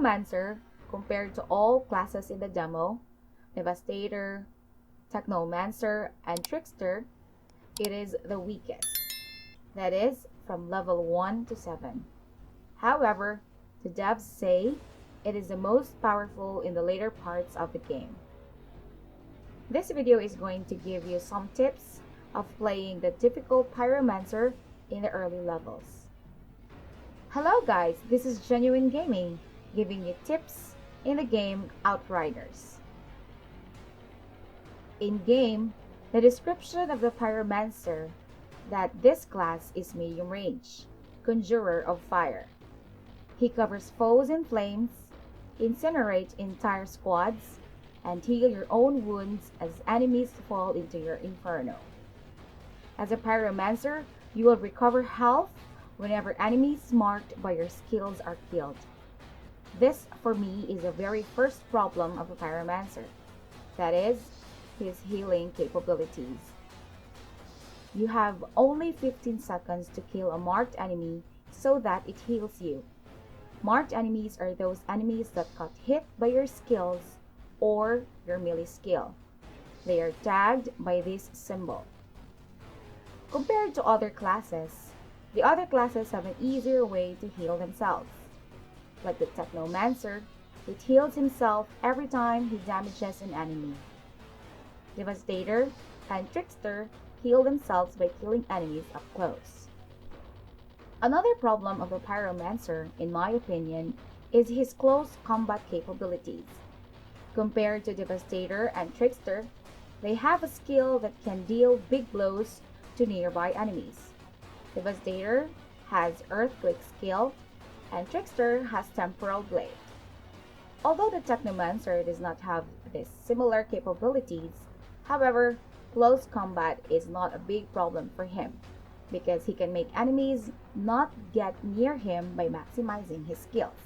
Pyromancer, compared to all classes in the demo, Devastator, Technomancer, and Trickster, it is the weakest. That is, from level 1 to 7. However, the devs say it is the most powerful in the later parts of the game. This video is going to give you some tips of playing the difficult Pyromancer in the early levels. Hello guys, this is Genuine Gaming, giving you tips in the game Outriders. In game, the description of the Pyromancer that this class is medium range, conjurer of fire. He covers foes in flames, incinerate entire squads, and heal your own wounds as enemies fall into your inferno. As a Pyromancer, you will recover health whenever enemies marked by your skills are killed. This, for me, is the very first problem of a Pyromancer. That is, his healing capabilities. You have only 15 seconds to kill a marked enemy so that it heals you. Marked enemies are those enemies that got hit by your skills or your melee skill. They are tagged by this symbol. Compared to other classes, the other classes have an easier way to heal themselves. Like the Technomancer, it heals himself every time he damages an enemy. Devastator and Trickster heal themselves by killing enemies up close. Another problem of the Pyromancer, in my opinion, is his close combat capabilities. Compared to Devastator and Trickster, they have a skill that can deal big blows to nearby enemies. Devastator has Earthquake skill, and Trickster has Temporal Blade. Although the Technomancer does not have these similar capabilities, however, close combat is not a big problem for him because he can make enemies not get near him by maximizing his skills.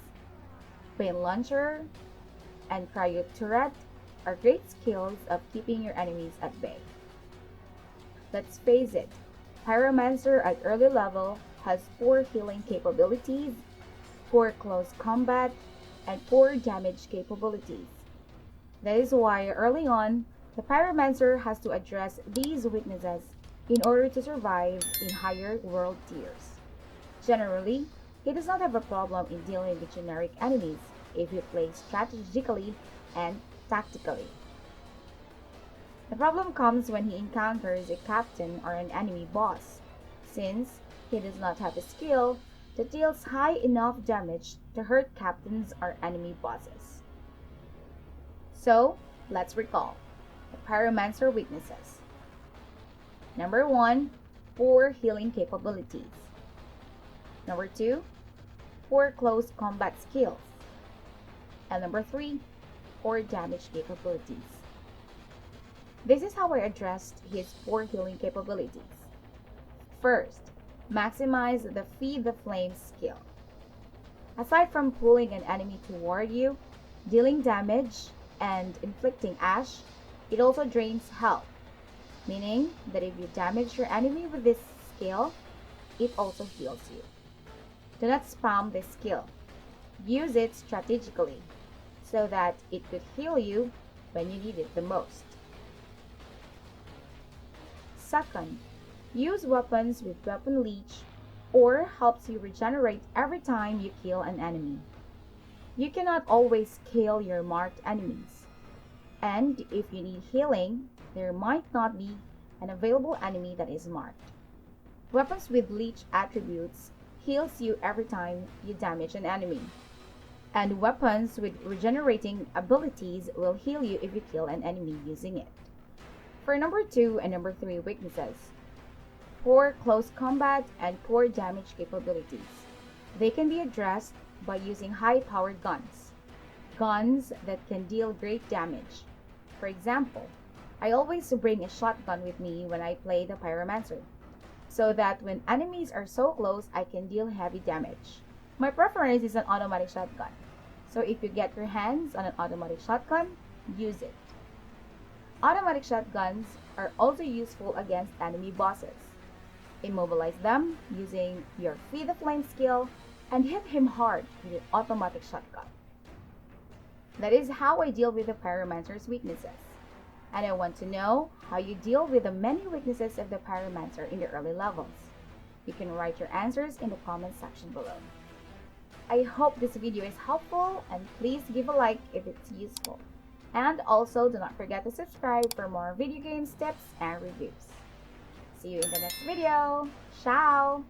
Pain Launcher and Cryo Turret are great skills of keeping your enemies at bay. Let's face it, Pyromancer at early level has poor healing capabilities, poor close combat, and poor damage capabilities. That is why early on, the Pyromancer has to address these weaknesses in order to survive in higher world tiers. Generally, he does not have a problem in dealing with generic enemies if he plays strategically and tactically. The problem comes when he encounters a captain or an enemy boss, since he does not have a skill that deals high enough damage to hurt captains or enemy bosses. So, let's recall the Pyromancer weaknesses. Number 1, poor healing capabilities. Number 2, poor close combat skills. And number 3, poor damage capabilities. This is how I addressed his poor healing capabilities. First, maximize the Feed the Flame skill. Aside from pulling an enemy toward you, dealing damage, and inflicting ash, it also drains health, meaning that if you damage your enemy with this skill, it also heals you. Do not spam this skill. Use it strategically so that it could heal you when you need it the most. Second, use weapons with weapon leech or helps you regenerate every time you kill an enemy. You cannot always kill your marked enemies, and if you need healing, there might not be an available enemy that is marked. Weapons with leech attributes heals you every time you damage an enemy, and weapons with regenerating abilities will heal you if you kill an enemy using it. For number 2 and number 3 weaknesses, poor close combat and poor damage capabilities. They can be addressed by using high-powered guns. Guns that can deal great damage. For example, I always bring a shotgun with me when I play the Pyromancer, so that when enemies are so close, I can deal heavy damage. My preference is an automatic shotgun, so if you get your hands on an automatic shotgun, use it. Automatic shotguns are also useful against enemy bosses. Immobilize them using your Feed the Flame skill and hit him hard with an automatic shotgun. That is how I deal with the Pyromancer's weaknesses. And I want to know how you deal with the many weaknesses of the Pyromancer in the early levels. You can write your answers in the comment section below. I hope this video is helpful, and please give a like if it's useful. And also do not forget to subscribe for more video games tips and reviews. See you in the next video. Ciao!